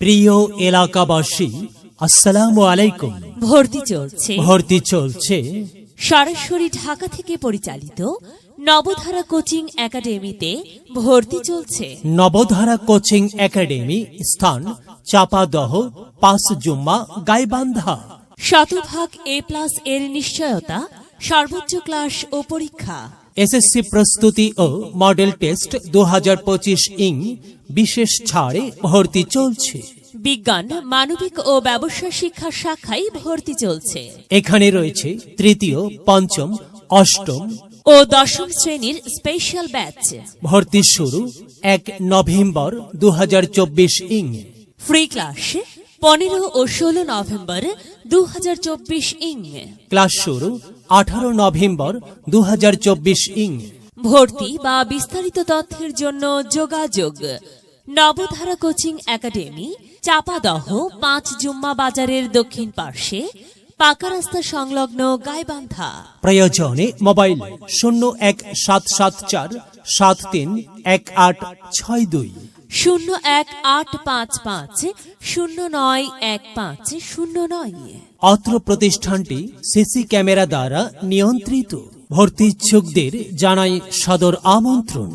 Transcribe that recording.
প্রিয় এলাকাবাসী, আসসালামু আলাইকুম। ভর্তি চলছে সরাসরি ঢাকা থেকে পরিচালিত নবধারা কোচিং একাডেমিতে ভর্তি চলছে। নবধারা কোচিং একাডেমি, স্থান চাপাদহ, 5 জুম্মা, গাইবান্ধা। শতভাগ A+ এর নিশ্চয়তা, সর্বোচ্চ ক্লাস ও পরীক্ষা। এসএসসি প্রস্তুতি ও মডেল টেস্ট 2025 ইং বিশেষ ছাড়ে ভর্তি চলছে। বিজ্ঞান, মানবিক ও ব্যবসা শিক্ষা শাখায় ভর্তি চলছে। এখানে রয়েছে তৃতীয়, পঞ্চম, অষ্টম ও 10ম শ্রেণীর স্পেশাল ব্যাচ। ভর্তি শুরু 1 নভেম্বর 2024 ইং। ফ্রি ক্লাস 15 ও 16 নভেম্বর 2024 ইং। ক্লাস শুরু 18 নভেম্বর 2024 ইং। ভর্তি বা বিস্তারিত তথ্যের জন্য যোগাযোগ নবধারা কোচিং একাডেমি, চাপাদহ, 5 জুম্মা বাজারের দক্ষিণ পার্শ্বে, পাকা রাস্তা সংলগ্ন, গাইবান্ধা। প্রয়োজনে মোবাইল 01774 731862, 01855 091509। অত্র প্রতিষ্ঠানটি সিসি ক্যামেরা দ্বারা নিয়ন্ত্রিত। ভর্তি ইচ্ছুকদের জানাই সদর আমন্ত্রণ।